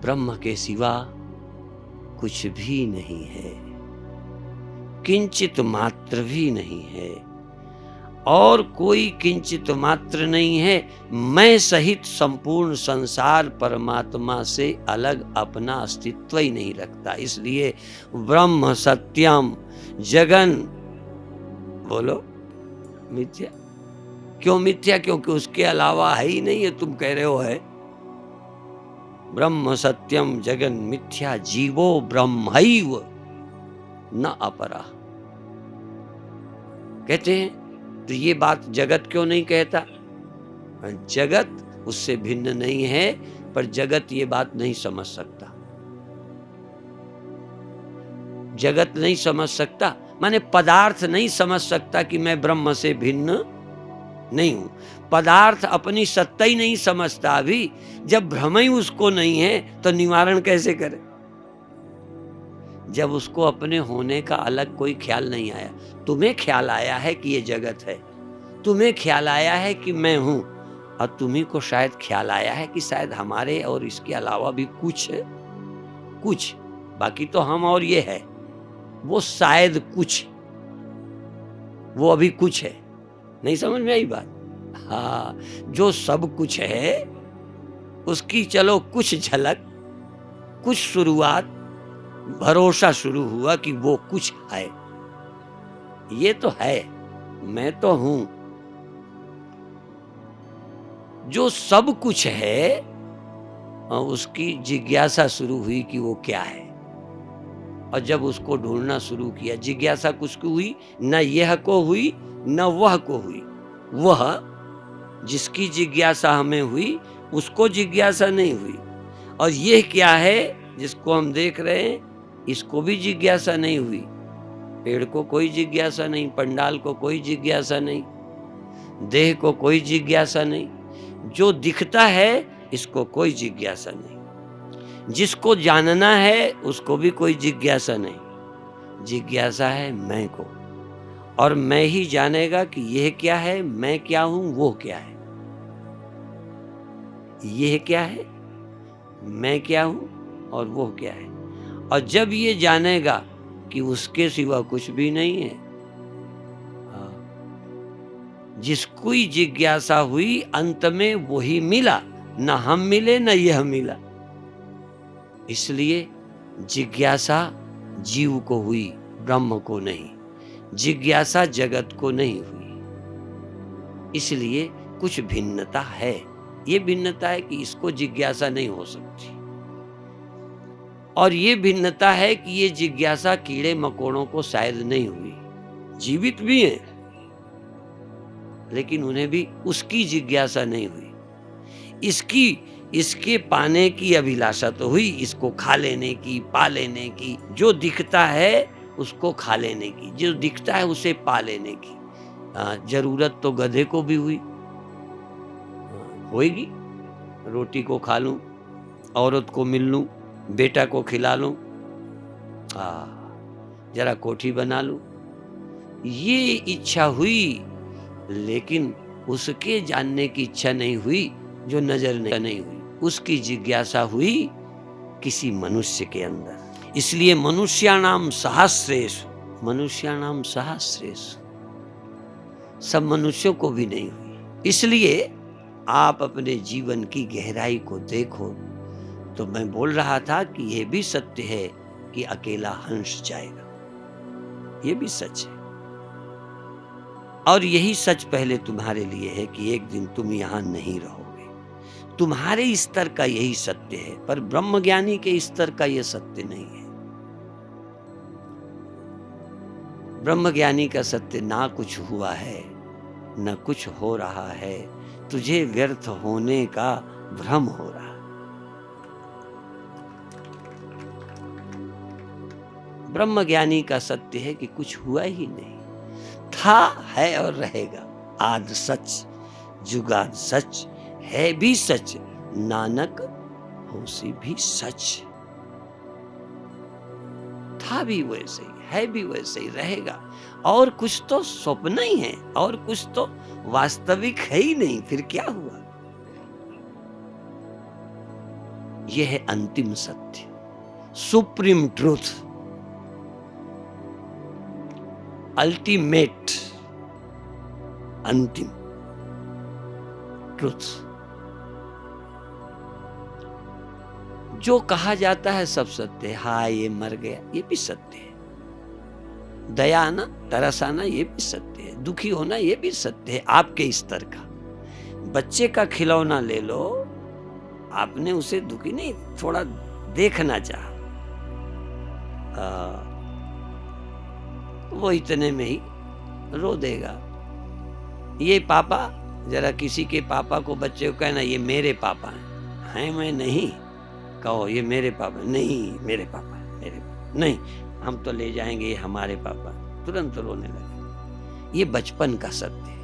ब्रह्म के सिवा कुछ भी नहीं है, किंचित मात्र भी नहीं है, और कोई किंचित मात्र नहीं है। मैं सहित संपूर्ण संसार परमात्मा से अलग अपना अस्तित्व ही नहीं रखता। इसलिए ब्रह्म सत्यम जगन, बोलो मिथ्या। क्यों मिथ्या? क्योंकि उसके अलावा है ही नहीं है। तुम कह रहे हो है। ब्रह्म सत्यम जगन मिथ्या जीवो ब्रह्मैव न अपरा। कहते हैं तो ये बात जगत क्यों नहीं कहता? जगत उससे भिन्न नहीं है, पर जगत ये बात नहीं समझ सकता। जगत नहीं समझ सकता माने पदार्थ नहीं समझ सकता कि मैं ब्रह्म से भिन्न नहीं हूं। पदार्थ अपनी सत्ता ही नहीं समझता। अभी जब भ्रम ही उसको नहीं है तो निवारण कैसे करे? जब उसको अपने होने का अलग कोई ख्याल नहीं आया। तुम्हें ख्याल आया है कि ये जगत है, तुम्हें ख्याल आया है कि मैं हूं, और तुम्ही को शायद ख्याल आया है कि शायद हमारे और इसके अलावा भी कुछ है। कुछ, बाकी तो हम और ये है, वो शायद कुछ, वो अभी कुछ है। नहीं समझ में आई बात? हाँ, जो सब कुछ है उसकी चलो कुछ झलक, कुछ शुरुआत, भरोसा शुरू हुआ कि वो कुछ है। ये तो है, मैं तो हूं। जो सब कुछ है उसकी जिज्ञासा शुरू हुई कि वो क्या है, और जब उसको ढूंढना शुरू किया, जिज्ञासा कुछ को हुई, न यह को हुई न वह को हुई। वह जिसकी जिज्ञासा हमें हुई उसको जिज्ञासा नहीं हुई, और यह क्या है जिसको हम देख रहे हैं इसको भी जिज्ञासा नहीं हुई। पेड़ को कोई जिज्ञासा नहीं, पंडाल को कोई जिज्ञासा नहीं, देह को कोई जिज्ञासा नहीं, जो दिखता है इसको कोई जिज्ञासा नहीं, जिसको जानना है उसको भी कोई जिज्ञासा नहीं। जिज्ञासा है मैं को, और मैं ही जानेगा कि यह क्या है, मैं क्या हूं, वो क्या है। यह क्या है, मैं क्या हूं और वो क्या है। और जब ये जानेगा कि उसके सिवा कुछ भी नहीं है, जिसको जिज्ञासा हुई अंत में वही मिला, न हम मिले न यह मिला। इसलिए जिज्ञासा जीव को हुई, ब्रह्म को नहीं। जिज्ञासा जगत को नहीं हुई। इसलिए कुछ भिन्नता है। ये भिन्नता है कि इसको जिज्ञासा नहीं हो सकती, और ये भिन्नता है कि ये जिज्ञासा कीड़े मकोड़ों को शायद नहीं हुई। जीवित भी हैं लेकिन उन्हें भी उसकी जिज्ञासा नहीं हुई। इसके पाने की अभिलाषा तो हुई, इसको खा लेने की, पा लेने की। जो दिखता है उसको खा लेने की, जो दिखता है उसे पा लेने की। जरूरत तो गधे को भी हुई, होगी। रोटी को खा लूं, औरत को मिल लूं, बेटा को खिला लूं, जरा कोठी बना लूं, ये इच्छा हुई। लेकिन उसके जानने की इच्छा नहीं हुई जो नजर नहीं हुई। उसकी जिज्ञासा हुई किसी मनुष्य के अंदर। इसलिए मनुष्याणाम सहस्रेषु, मनुष्याणाम सहस्रेषु, सब मनुष्यों को भी नहीं हुई। इसलिए आप अपने जीवन की गहराई को देखो। तो मैं बोल रहा था कि यह भी सत्य है कि अकेला हंस जाएगा, यह भी सच है। और यही सच पहले तुम्हारे लिए है कि एक दिन तुम यहां नहीं रहोगे। तुम्हारे स्तर का यही सत्य है, पर ब्रह्मज्ञानी के स्तर का यह सत्य नहीं है। ब्रह्मज्ञानी का सत्य ना कुछ हुआ है न कुछ हो रहा है, तुझे व्यर्थ होने का भ्रम हो रहा है। ब्रह्मज्ञानी का सत्य है कि कुछ हुआ ही नहीं, था, है और रहेगा। आद सच, जुगाद सच, है भी सच, नानक होसी भी सच। था भी वैसे ही, है भी वैसे ही, रहेगा। और कुछ तो स्वप्न ही है, और कुछ तो वास्तविक है ही नहीं। फिर क्या हुआ? यह है अंतिम सत्य, सुप्रीम ट्रूथ, अल्टीमेट, अंतिम ट्रूथ। जो कहा जाता है सब सत्य है। हाँ, ये मर गया, ये भी सत्य है। दया आना, तरस आना, ये भी सत्य है। दुखी होना, ये भी सत्य है आपके स्तर का। बच्चे का खिलौना ले लो, आपने उसे दुखी नहीं, थोड़ा देखना चाहा, वो इतने में ही रो देगा। ये पापा, जरा किसी के पापा को बच्चे को कहना ये मेरे पापा हैं, मैं नहीं, कहो ये मेरे पापा, नहीं मेरे पापा है, मेरे पापा नहीं, हम तो ले जाएंगे, ये हमारे पापा, तुरंत रोने लगे। ये बचपन का सत्य है।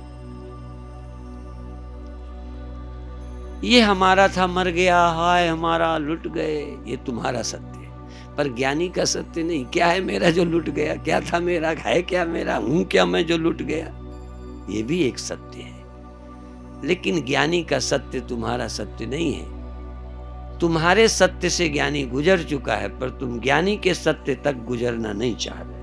ये हमारा था, मर गया, हाय हमारा, लुट गए, ये तुम्हारा सत्य है। पर ज्ञानी का सत्य नहीं। क्या है मेरा जो लुट गया, क्या था मेरा, है क्या मेरा, हूं क्या मैं जो लुट गया, ये भी एक सत्य है। लेकिन ज्ञानी का सत्य तुम्हारा सत्य नहीं है। तुम्हारे सत्य से ज्ञानी गुजर चुका है, पर तुम ज्ञानी के सत्य तक गुजरना नहीं चाह रहे।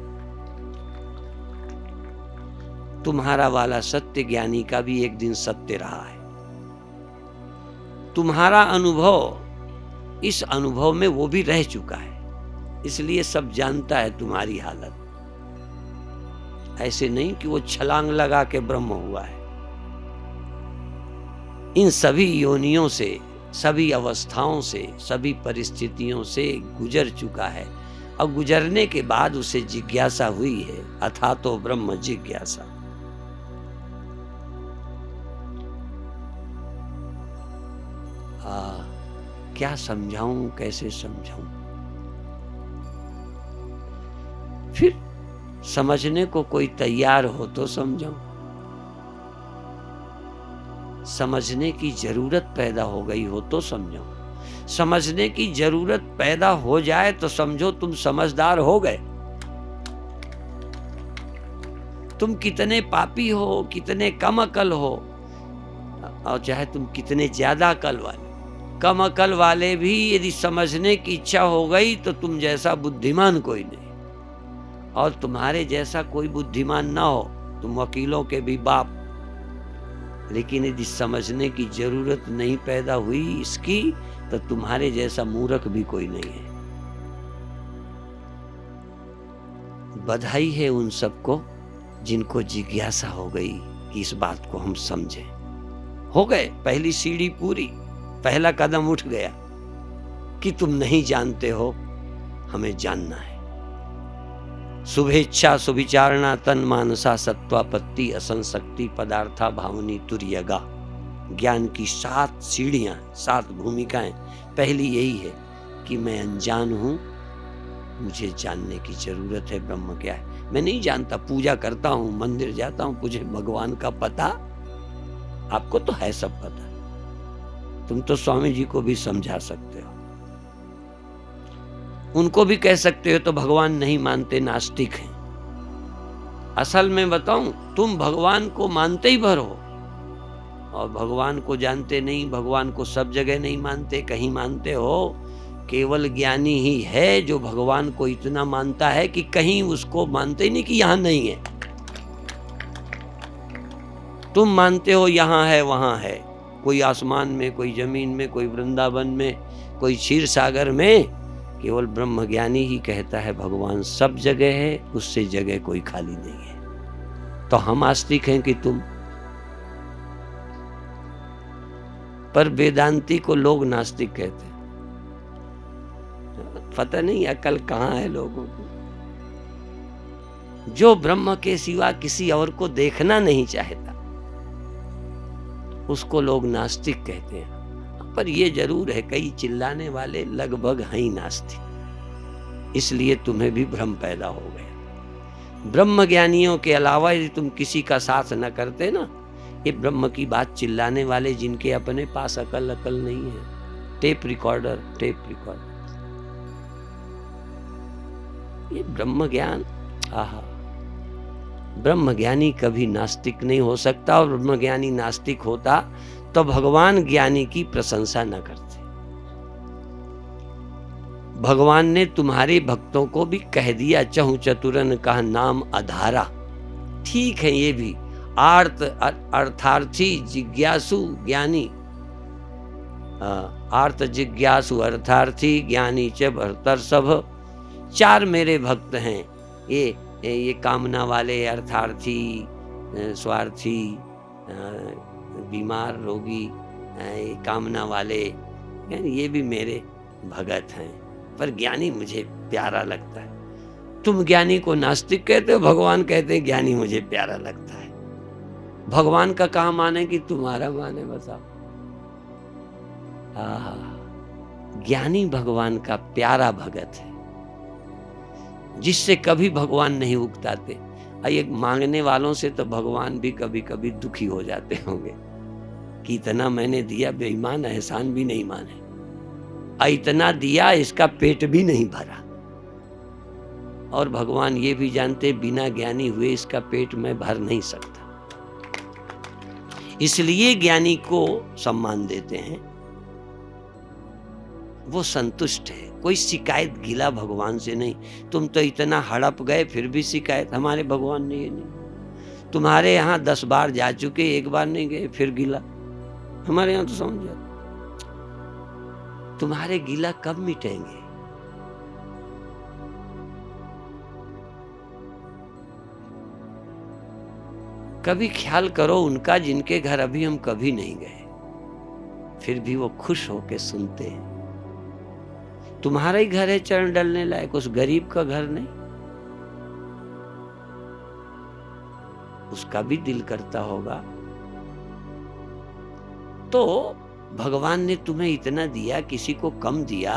तुम्हारा वाला सत्य ज्ञानी का भी एक दिन सत्य रहा है। तुम्हारा अनुभव, इस अनुभव में वो भी रह चुका है, इसलिए सब जानता है तुम्हारी हालत। ऐसे नहीं कि वो छलांग लगा के ब्रह्म हुआ है। इन सभी योनियों से, सभी अवस्थाओं से, सभी परिस्थितियों से गुजर चुका है, और गुजरने के बाद उसे जिज्ञासा हुई है, अथातो ब्रह्म जिज्ञासा। क्या समझाऊं, कैसे समझाऊं? फिर समझने को कोई तैयार हो तो समझाऊं। समझने की जरूरत पैदा हो गई हो तो समझाऊं। समझने की जरूरत पैदा हो जाए तो समझो तुम समझदार हो गए। तुम कितने पापी हो, कितने कम अकल हो, और चाहे तुम कितने ज्यादा अकल वाले, कम अकल वाले भी यदि समझने की इच्छा हो गई तो तुम जैसा बुद्धिमान कोई नहीं, और तुम्हारे जैसा कोई बुद्धिमान ना हो, तुम वकीलों के भी बाप। लेकिन यदि समझने की जरूरत नहीं पैदा हुई इसकी, तो तुम्हारे जैसा मूर्ख भी कोई नहीं है। बधाई है उन सबको जिनको जिज्ञासा हो गई कि इस बात को हम समझें। हो गए, पहली सीढ़ी पूरी, पहला कदम उठ गया कि तुम नहीं जानते हो, हमें जानना है। शुभेच्छा सुविचारणा तन मानसा सत्वापत्ति असंशक्ति पदार्था भावनी तुर्यगा। ज्ञान की 7 सीढ़ियां, 7 भूमिकाएं। पहली यही है कि मैं अनजान हूं, मुझे जानने की जरूरत है ब्रह्म क्या है। मैं नहीं जानता, पूजा करता हूं, मंदिर जाता हूं, मुझे भगवान का पता, आपको तो है सब पता। तुम तो स्वामी जी को भी समझा सकते हो, उनको भी कह सकते हो तो भगवान नहीं मानते, नास्तिक हैं। असल में बताऊं, तुम भगवान को मानते ही भर हो, और भगवान को जानते नहीं। भगवान को सब जगह नहीं मानते, कहीं मानते हो। केवल ज्ञानी ही है जो भगवान को इतना मानता है कि कहीं उसको मानते ही नहीं कि यहां नहीं है। तुम मानते हो यहां है, वहां है, कोई आसमान में, कोई जमीन में, कोई वृंदावन में, कोई क्षीर सागर में। केवल ब्रह्म ज्ञानी ही कहता है भगवान सब जगह है, उससे जगह कोई खाली नहीं है। तो हम आस्तिक हैं कि तुम। पर वेदांती को लोग नास्तिक कहते हैं। पता नहीं अकल कहां है लोगों को। जो ब्रह्म के सिवा किसी और को देखना नहीं चाहता, उसको लोग नास्तिक कहते हैं। पर यह जरूर है, कई चिल्लाने वाले लगभग हैं ही नास्तिक। इसलिए तुम्हें भी भ्रम पैदा हो गया। ब्रह्म ज्ञानियों के अलावा यदि तुम किसी का साथ न करते ना, ये ब्रह्म की बात चिल्लाने वाले जिनके अपने पास अकल नहीं है, टेप रिकॉर्डर, ये ब्रह्म ज्ञान, आहा, ब्रह्म ज्ञानी कभी नास्तिक नहीं हो सकता। और ब्रह्म ज्ञानी नास्तिक होता तो भगवान ज्ञानी की प्रशंसा न करते। भगवान ने तुम्हारे भक्तों को भी कह दिया, चहु चतुरन का नाम अधारा। ठीक है, ये भी अर्थार्थी जिज्ञासु ज्ञानी, आर्त जिज्ञासु अर्थार्थी ज्ञानी च भरतर सब। 4 मेरे भक्त हैं, ये कामना वाले, अर्थार्थी, स्वार्थी, बीमार रोगी, कामना वाले, ये भी मेरे भगत हैं। पर ज्ञानी मुझे प्यारा लगता है। तुम ज्ञानी को नास्तिक कहते हो, भगवान कहते हैं ज्ञानी मुझे प्यारा लगता है। भगवान का कहाँ माने कि तुम्हारा माने, बताओ। ज्ञानी भगवान का प्यारा भगत है, जिससे कभी भगवान नहीं उकताते। ये मांगने वालों से तो भगवान भी कभी कभी दुखी हो जाते होंगे कि इतना मैंने दिया, बेईमान, एहसान भी नहीं माने, इतना दिया, इसका पेट भी नहीं भरा। और भगवान ये भी जानते, बिना ज्ञानी हुए इसका पेट मैं भर नहीं सकता। इसलिए ज्ञानी को सम्मान देते हैं, वो संतुष्ट है, कोई शिकायत गिला भगवान से नहीं। तुम तो इतना हड़प गए फिर भी शिकायत, हमारे भगवान ने ये नहीं। तुम्हारे यहाँ 10 बार जा चुके, 1 बार नहीं गए फिर गिला। हमारे यहाँ तो समझ जाते, तुम्हारे गिला कब मिटेंगे? कभी ख्याल करो उनका, जिनके घर अभी हम कभी नहीं गए, फिर भी वो खुश होके सुनते हैं। तुम्हारा ही घर है चरण डलने लायक, उस गरीब का घर नहीं। उसका भी दिल करता होगा। तो भगवान ने तुम्हें इतना दिया, किसी को कम दिया,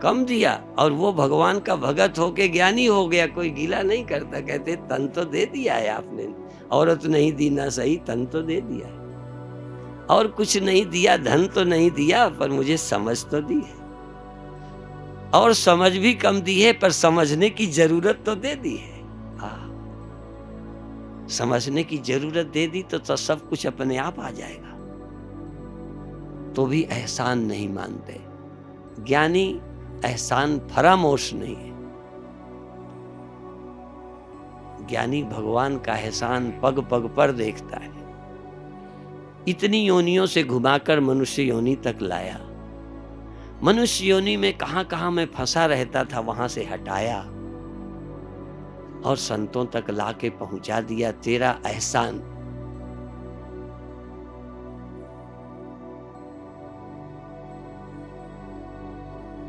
कम दिया, और वो भगवान का भगत होके ज्ञानी हो गया, कोई गिला नहीं करता। कहते तन तो दे दिया है आपने, औरत नहीं दी ना सही, तन तो दे दिया है। और कुछ नहीं दिया, धन तो नहीं दिया, पर मुझे समझ तो दी है, और समझ भी कम दी है, पर समझने की जरूरत तो दे दी है। समझने की जरूरत दे दी तो सब कुछ अपने आप आ जाएगा। तो भी एहसान नहीं मानते। ज्ञानी एहसान फरामोश नहीं है। ज्ञानी भगवान का एहसान पग पग पर देखता है। इतनी योनियों से घुमाकर मनुष्य योनि तक लाया। मनुष्य योनि में कहां कहां मैं फंसा रहता था, वहां से हटाया और संतों तक लाके पहुंचा दिया। तेरा एहसान